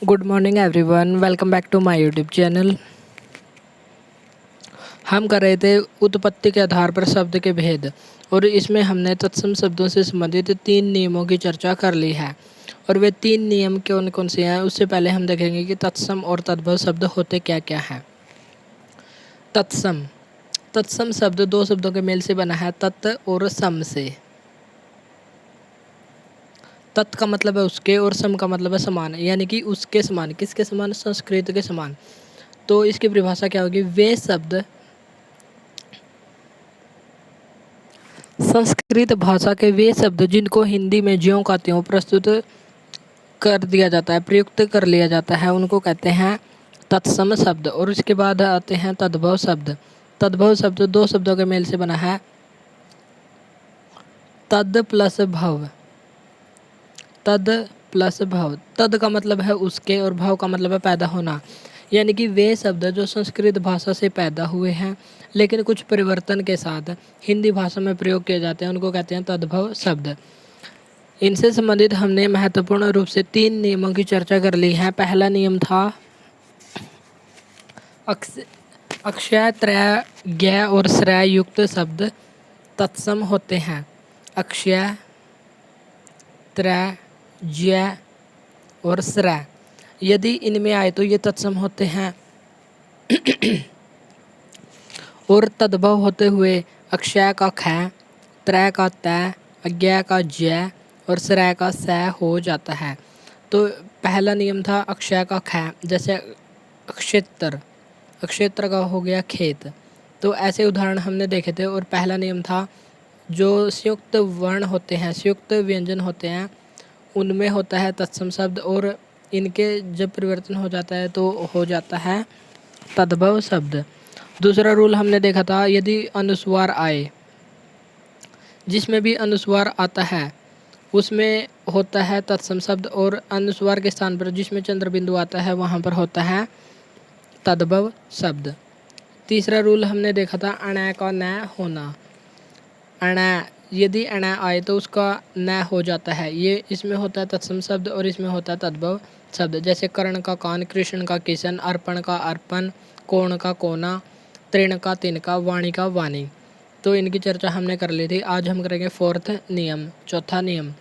Good morning everyone, welcome back to my YouTube channel. हम कर रहे थे उत्पत्ति के आधार पर शब्द के भेद, और इसमें हमने तत्सम शब्दों से संबंधित 3 नियमों की चर्चा कर ली है। और वे 3 नियम कौन कौन से हैं, उससे पहले हम देखेंगे कि तत्सम और तद्भव शब्द होते क्या क्या हैं। तत्सम तत्सम शब्द 2 शब्दों के मेल से बना है, तत् और सम से। तत् का मतलब है उसके और सम का मतलब है समान, यानी कि उसके समान। किसके समान? संस्कृत के समान। तो इसकी परिभाषा क्या होगी? वे शब्द संस्कृत भाषा के वे शब्द जिनको हिंदी में ज्यों का त्यों प्रस्तुत कर दिया जाता है, प्रयुक्त कर लिया जाता है, उनको कहते हैं तत्सम शब्द। और इसके बाद आते हैं तद्भव शब्द। तद्भव शब्द 2 शब्दों के मेल से बना है, तद प्लस भव। तद प्लस भव। तद का मतलब है उसके और भव का मतलब है पैदा होना, यानी कि वे शब्द जो संस्कृत भाषा से पैदा हुए हैं लेकिन कुछ परिवर्तन के साथ हिंदी भाषा में प्रयोग किए जाते हैं, उनको कहते हैं तद्भव शब्द। इनसे संबंधित हमने महत्वपूर्ण रूप से 3 नियमों की चर्चा कर ली है। पहला नियम था अक्षय त्रय ज्ञ और श्रय युक्त शब्द तत्सम होते हैं। अक्षय त्रय ज्ञ और श्रय यदि इनमें आए तो ये तत्सम होते हैं। और तद्भव होते हुए अक्षय का ख, त्रय का तय, अज्ञ का ज्य और श्रय का स हो जाता है। तो पहला नियम था अक्षय का ख, जैसे क्षेत्र, क्षेत्र का हो गया खेत। तो ऐसे उदाहरण हमने देखे थे। और पहला नियम था जो संयुक्त वर्ण होते हैं, संयुक्त व्यंजन होते हैं, उनमें होता है तत्सम शब्द, और इनके जब परिवर्तन हो जाता है तो हो जाता है तद्भव शब्द। दूसरा रूल हमने देखा था, यदि अनुस्वार आए, जिसमें भी अनुस्वार आता है उसमें होता है तत्सम शब्द, और अनुस्वार के स्थान पर जिसमें चंद्र बिंदु आता है वहाँ पर होता है तद्भव शब्द। तीसरा रूल हमने देखा था अण का न होना। अण, यदि अण आए तो उसका न हो जाता है, ये इसमें होता है तत्सम शब्द और इसमें होता है तद्भव शब्द। जैसे कर्ण का कान, कृष्ण का किशन, अर्पण का अर्पण, कोण का कोना, तृण का तिनका, वाणी का वाणी। तो इनकी चर्चा हमने कर ली थी। आज हम करेंगे 4th नियम, चौथा नियम।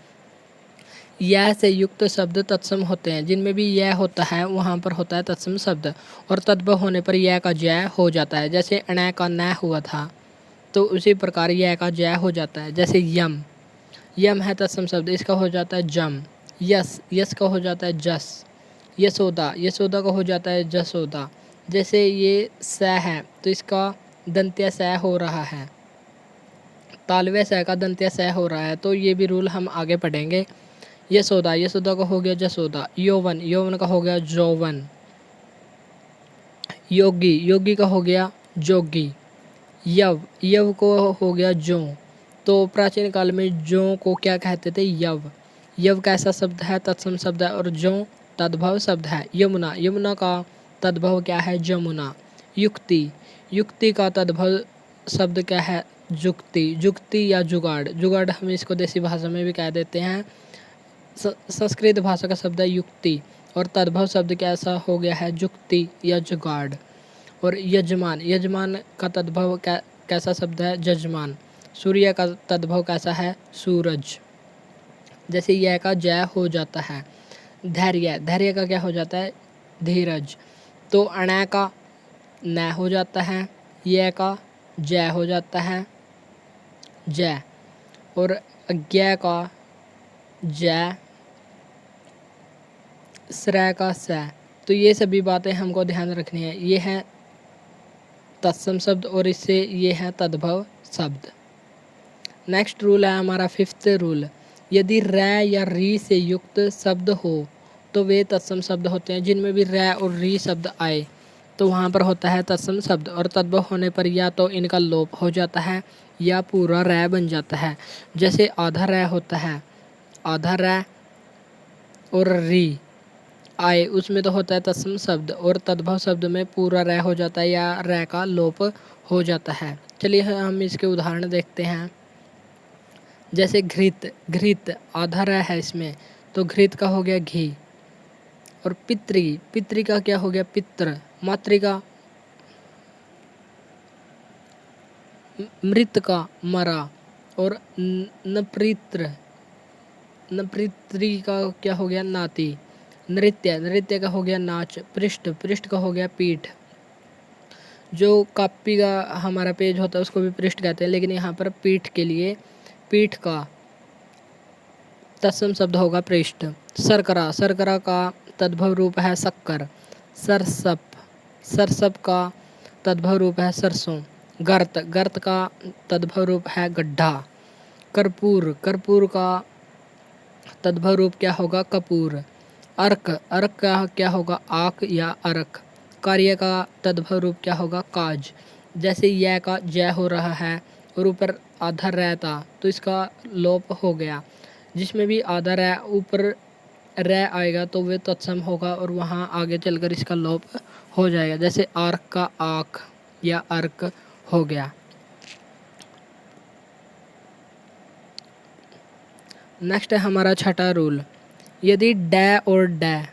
यह से युक्त शब्द तत्सम होते हैं। जिनमें भी यह होता है वहाँ पर होता है तत्सम शब्द, और तद्भव होने पर यह का जय हो जाता है। जैसे अण का न हुआ था तो उसी प्रकार यह का जय हो जाता है। जैसे यम, यम है तत्सम शब्द, इसका हो जाता है जम। यस, यस का हो जाता है जस। यशोदा, यशोदा का हो जाता है जसोदा। जैसे ये स है तो इसका दंत्य स हो रहा है, तालव्य स का दंत्य स हो रहा है। तो ये भी रूल हम आगे पढ़ेंगे। यशोदा, यशोदा का हो गया जसोदा। यौवन, यौवन का हो गया जौवन। योगी, योगी का हो गया जोगी। यव, यव को हो गया जो। तो प्राचीन काल में जो को क्या कहते थे? यव। यव कैसा शब्द है? तत्सम शब्द है। और जो तद्भव शब्द है। यमुना, यमुना का तद्भव क्या है? जमुना। युक्ति, युक्ति का तद्भव शब्द क्या है? जुक्ति, जुक्ति या जुगाड़। जुगाड़ हम इसको देसी भाषा में भी कह देते हैं। संस्कृत भाषा का शब्द है युक्ति, और तद्भव शब्द कैसा हो गया है? जुक्ति या जुगाड़। और यजमान, यजमान का तद्भव कैसा शब्द है? जजमान। सूर्य का तद्भव कैसा है? सूरज। जैसे यह का जय हो जाता है। धैर्य, धैर्य का क्या हो जाता है? धीरज। तो अण का न हो जाता है, यह का जय हो जाता है, जय। और अज्ञ का जय, श्रय का स। तो ये सभी बातें हमको ध्यान रखनी है। ये है तत्सम शब्द और इससे ये है तद्भव शब्द। नेक्स्ट रूल है हमारा 5th रूल। यदि र या री से युक्त शब्द हो तो वे तत्सम शब्द होते हैं। जिनमें भी र और री शब्द आए तो वहाँ पर होता है तत्सम शब्द, और तद्भव होने पर या तो इनका लोप हो जाता है या पूरा र बन जाता है। जैसे आधा र होता है, आधा र और री आए उसमें तो होता है तत्सम शब्द, और तद्भव शब्द में पूरा र हो जाता है या र का लोप हो जाता है। चलिए हम इसके उदाहरण देखते हैं। जैसे घृत, घृत आधा र है इसमें, तो घृत का हो गया घी। और पितृ, पितृ का क्या हो गया पित्र, मातृका मृत का मरा, और नृपृत्र, नृपृत्री का क्या हो गया नाती, नृत्य, नृत्य का हो गया नाच, पृष्ठ, पृष्ठ का हो गया पीठ। जो कॉपी का हमारा पेज होता है उसको भी पृष्ठ कहते हैं, लेकिन यहाँ पर पीठ के लिए पीठ का तत्सम शब्द होगा पृष्ठ। शर्करा, शर्करा का तद्भव रूप है शक्कर। सरसप, सरसप का तद्भव रूप है सरसों। गर्त, गर्त का तद्भव रूप है गड्ढा। कर्पूर, कर्पूर का तद्भव रूप क्या होगा कपूर। अर्क, अर्क का क्या होगा आक या अर्क। कार्य का तद्भव रूप क्या होगा काज। जैसे यह का जय हो रहा है और ऊपर आधा रह था तो इसका लोप हो गया। जिसमें भी आधा रह ऊपर रह आएगा तो वे तत्सम होगा और वहाँ आगे चलकर इसका लोप हो जाएगा। जैसे आर्क का आक या अर्क हो गया। नेक्स्ट है हमारा छठा रूल। यदि डै और डै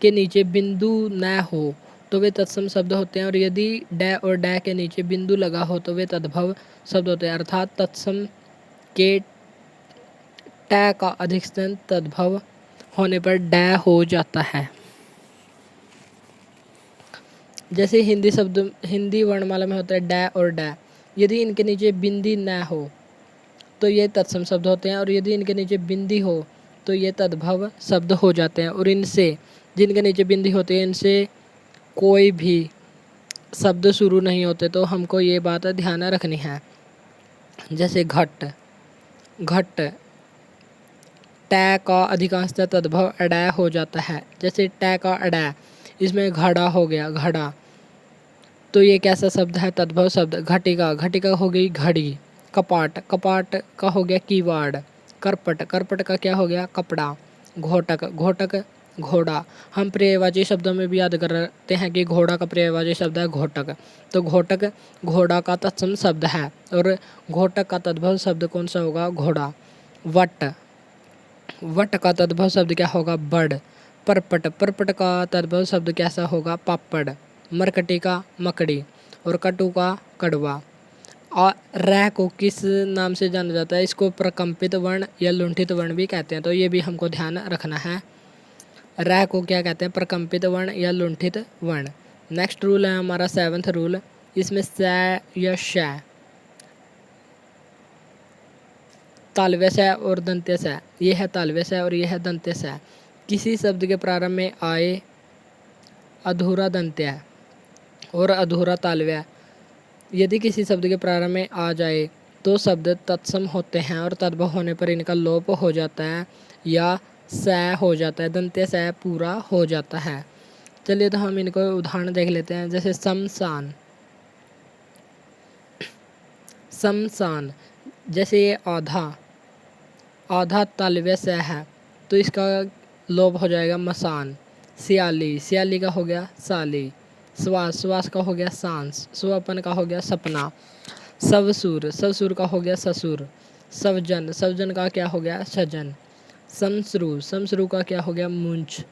के नीचे बिंदु न हो तो वे तत्सम शब्द होते हैं, और यदि डै और डै के नीचे बिंदु लगा हो तो वे तद्भव शब्द होते हैं। अर्थात तत्सम के टै का अधिकतम तद्भव होने पर डै हो जाता है। जैसे हिंदी शब्द, हिंदी वर्णमाला में होता है डै और डै। यदि इनके नीचे बिंदी न हो तो ये तत्सम शब्द होते हैं, और यदि इनके नीचे बिंदी हो तो ये तद्भव शब्द हो जाते हैं। और इनसे, जिनके नीचे बिंदी होती है, इनसे कोई भी शब्द शुरू नहीं होते, तो हमको ये बात ध्यान रखनी है। जैसे घट, घट टै का अधिकांशतः तद्भव अडै हो जाता है। जैसे टै का अडै, इसमें घड़ा हो गया घड़ा, तो ये कैसा शब्द है तद्भव शब्द। घटिका, घटिका हो गई घड़ी। कपाट, कपाट का हो गया कीवाड़। करपट, करपट का क्या हो गया कपड़ा। घोटक, घोटक घोड़ा। हम पर्यायवाची शब्दों में भी याद करते हैं कि घोड़ा का पर्यायवाची शब्द है घोटक, तो घोटक घोड़ा का तत्सम शब्द है, और घोटक का तद्भव शब्द कौन सा होगा घोड़ा। वट, वट का तद्भव शब्द क्या होगा बड़। परपट, परपट का तद्भव शब्द कैसा होगा पापड़। मरकटी का मकड़ी, और कटु का कड़वा। और रह को किस नाम से जाना जाता है, इसको प्रकंपित वर्ण या लुंठित वर्ण भी कहते हैं, तो ये भी हमको ध्यान रखना है। रह को क्या कहते हैं प्रकंपित वर्ण या लुंठित वर्ण। नेक्स्ट रूल है हमारा 7th रूल। इसमें स या श, तालव्य स और दंत्य स, ये है तालव्य स और ये है दंत्य स। किसी शब्द के प्रारंभ में आए अधूरा दंत्य और अधूरा तालव्य, यदि किसी शब्द के प्रारंभ में आ जाए तो शब्द तत्सम होते हैं, और तद्भव होने पर इनका लोप हो जाता है या स हो जाता है, दंत्य स पूरा हो जाता है। चलिए तो हम इनको उदाहरण देख लेते हैं। जैसे शमशान, शमशान, जैसे ये आधा, आधा तालव्य स है तो इसका लोप हो जाएगा मसान। सियाली, सियाली का हो गया साली। श्वास, श्वास का हो गया सांस। स्वपन का हो गया सपना। सवसुर, सवसुर का हो गया ससुर। सवजन, सवजन का क्या हो गया सजन। समश्रु, समश्रु का क्या हो गया मुंच।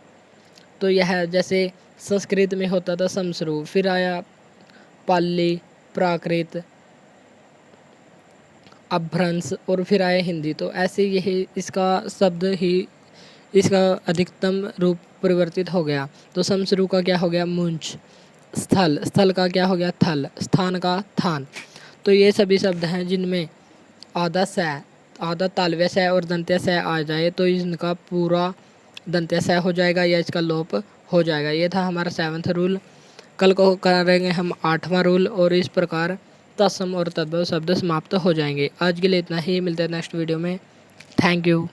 तो यह जैसे संस्कृत में होता था समश्रु, फिर आया पाली, प्राकृत, अभ्रंश, और फिर आया हिंदी। तो ऐसे यही इसका शब्द ही, इसका अधिकतम रूप परिवर्तित हो गया। तो समश्रु का क्या हो गया मुंच। स्थल, स्थल का क्या हो गया थल। स्थान का थान। तो ये सभी शब्द हैं जिनमें आधा स, आधा तालव्य स और दंत्य स आ जाए तो इनका पूरा दंत्य स हो जाएगा या इसका लोप हो जाएगा। ये था हमारा 7th रूल। कल को करेंगे हम 8वां रूल, और इस प्रकार तत्सम और तद्भव शब्द समाप्त हो जाएंगे। आज के लिए इतना ही, मिलते हैं नेक्स्ट वीडियो में। Thank you.